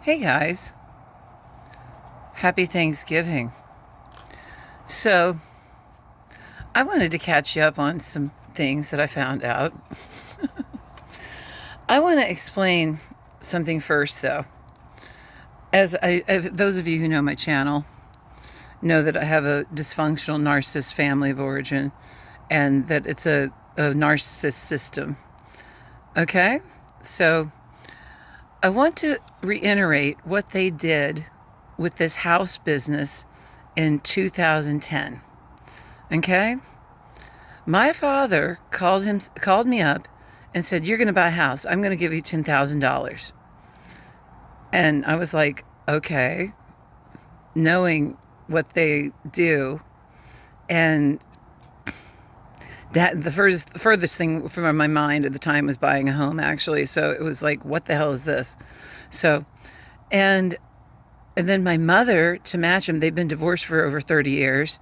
Hey guys, happy Thanksgiving. So, I wanted to catch you up on some things that I found out. I want to explain something first, though. Those of you who know my channel know that I have a dysfunctional narcissist family of origin and that it's a narcissist system. Okay? So, I want to reiterate what they did with this house business in 2010. Okay? My father called me up and said, "You're going to buy a house. I'm going to give you $10,000." And I was like, "Okay," knowing what they do. And that the furthest thing from my mind at the time was buying a home, actually. So it was like, what the hell is this? So, and then my mother, to match him, they've been divorced for over 30 years,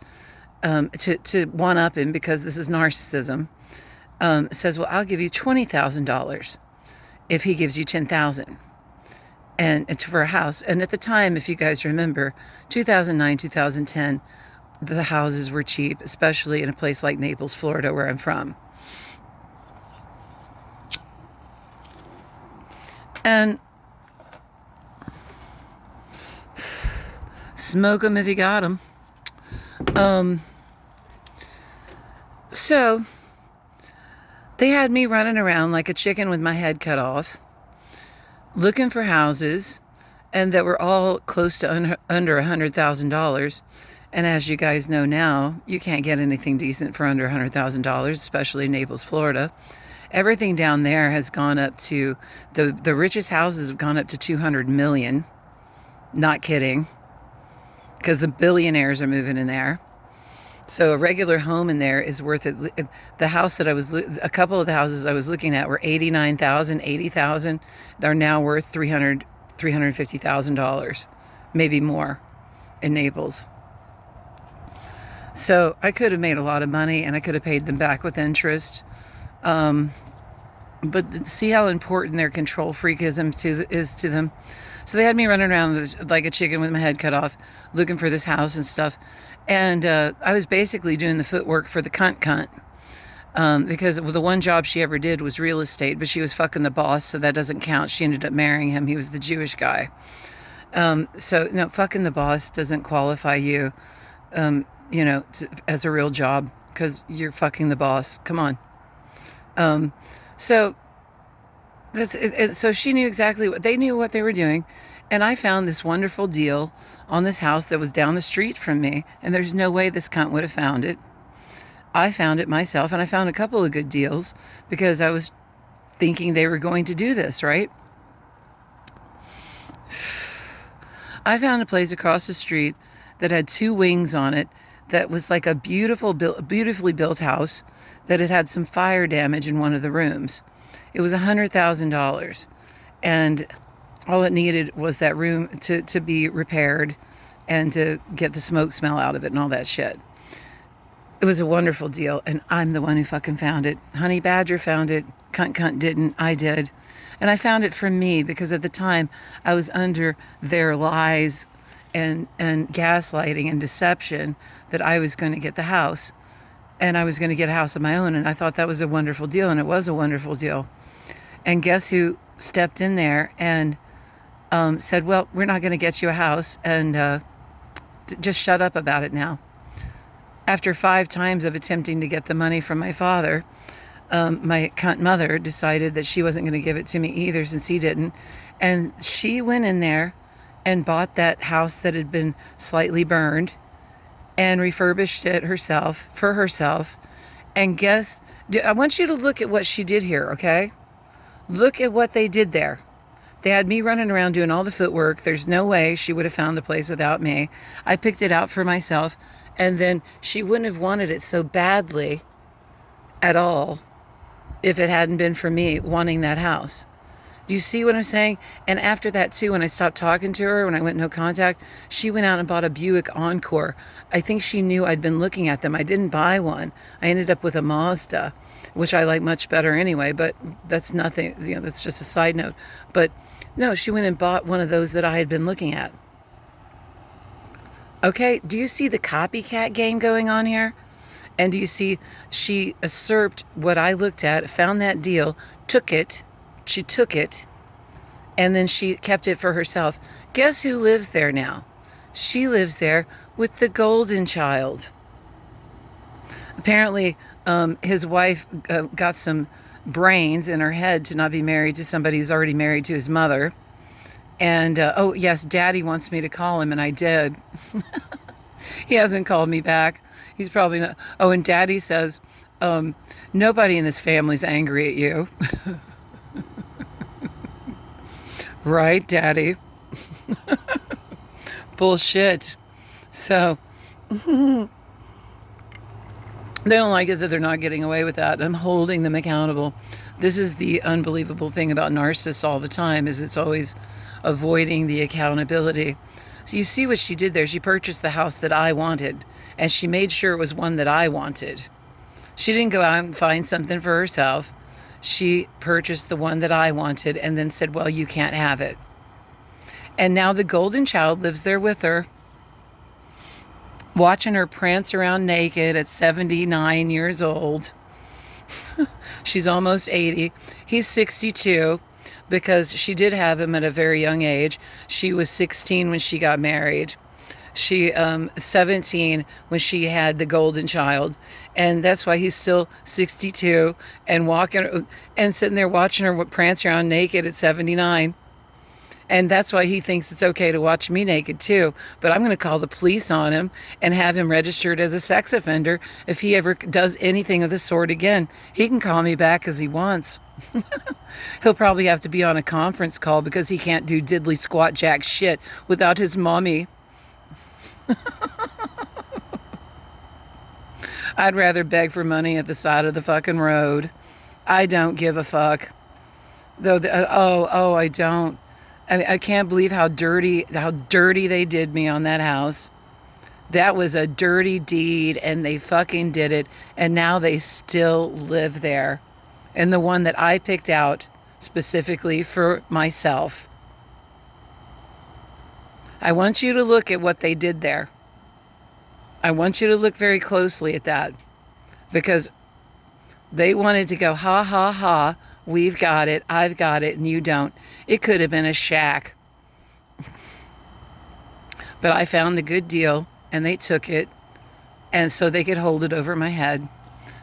to one up him because this is narcissism, says, "Well, I'll give you $20,000 if he gives you $10,000, and it's for a house." And at the time, if you guys remember, 2009, 2010, the houses were cheap, especially in a place like Naples, Florida, where I'm from. And smoke them if you got them. So they had me running around like a chicken with my head cut off, looking for houses, and that were all close to under $100,000. And as you guys know now, you can't get anything decent for under $100,000, especially in Naples, Florida. Everything down there has gone up to, the richest houses have gone up to 200 million. Not kidding. Because the billionaires are moving in there. So a regular home in there is worth it. The house that a couple of the houses I was looking at were $89,000, $80,000. They're now worth $350,000, maybe more, in Naples. So I could have made a lot of money, and I could have paid them back with interest. But see how important their control freakism is to them. So they had me running around like a chicken with my head cut off, looking for this house and stuff. And I was basically doing the footwork for the cunt. Because the one job she ever did was real estate, but she was fucking the boss, so that doesn't count. She ended up marrying him. He was the Jewish guy. So, no, fucking the boss doesn't qualify you, as a real job, because you're fucking the boss. Come on. So she knew exactly they knew what they were doing. And I found this wonderful deal on this house that was down the street from me. And there's no way this cunt would have found it. I found it myself, and I found a couple of good deals because I was thinking they were going to do this, right? I found a place across the street that had 2 wings on it that was like a beautifully built house that had some fire damage in one of the rooms. It was $100,000, and all it needed was that room to be repaired and to get the smoke smell out of it and all that shit. It was a wonderful deal, and I'm the one who fucking found it. Honey Badger found it. Cunt didn't. I did. And I found it for me because at the time I was under their lies and gaslighting and deception that I was going to get the house, and I was going to get a house of my own, and I thought that was a wonderful deal, and it was a wonderful deal. And guess who stepped in there and said, "Well, we're not going to get you a house, and just shut up about it now." After 5 times of attempting to get the money from my father, my cunt mother decided that she wasn't going to give it to me either, since he didn't. And she went in there and bought that house that had been slightly burned and refurbished it for herself. And I want you to look at what she did here, okay? Look at what they did there. They had me running around doing all the footwork. There's no way she would have found the place without me. I picked it out for myself, and then she wouldn't have wanted it so badly at all if it hadn't been for me wanting that house. Do you see what I'm saying? And after that, too, when I stopped talking to her, when I went no contact, she went out and bought a Buick Encore. I think she knew I'd been looking at them. I didn't buy one. I ended up with a Mazda, which I like much better anyway, but that's nothing, that's just a side note. But no, she went and bought one of those that I had been looking at. Okay, do you see the copycat game going on here? And do you see she usurped what I looked at, found that deal, took it, she took it, and then she kept it for herself. Guess who lives there now? She lives there with the golden child. Apparently, his wife got some brains in her head to not be married to somebody who's already married to his mother. And, oh, yes, Daddy wants me to call him, and I did. He hasn't called me back. He's probably not. Oh, and Daddy says, nobody in this family's angry at you. Right, Daddy? Bullshit. So, they don't like it that they're not getting away with that. I'm holding them accountable. This is the unbelievable thing about narcissists all the time, is it's always avoiding the accountability. So you see what she did there. She purchased the house that I wanted, and she made sure it was one that I wanted. She didn't go out and find something for herself. She purchased the one that I wanted and then said, well, you can't have it. And now the golden child lives there with her, watching her prance around naked at 79 years old. She's almost 80. He's 62 because she did have him at a very young age. She was 16 when she got married. She 17 when she had the golden child, and that's why he's still 62 and walking and sitting there watching her prance around naked at 79. And that's why he thinks it's okay to watch me naked too. But I'm going to call the police on him and have him registered as a sex offender if he ever does anything of the sort again. He can call me back as he wants. He'll probably have to be on a conference call because he can't do diddly squat jack shit without his mommy. I'd rather beg for money at the side of the fucking road. I don't give a fuck. Though, I don't. I can't believe how dirty they did me on that house. That was a dirty deed, and they fucking did it, and now they still live there. And the one that I picked out specifically for myself. I want you to look at what they did there. I want you to look very closely at that, because they wanted to go, ha, ha, ha, we've got it, I've got it, and you don't. It could have been a shack. But I found the good deal, and they took it, and so they could hold it over my head,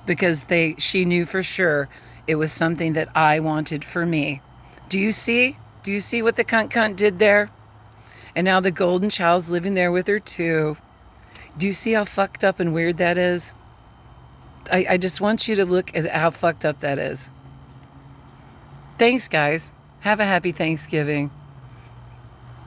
because she knew for sure it was something that I wanted for me. Do you see? Do you see what the cunt did there? And now the golden child's living there with her too. Do you see how fucked up and weird that is? I just want you to look at how fucked up that is. Thanks, guys. Have a happy Thanksgiving.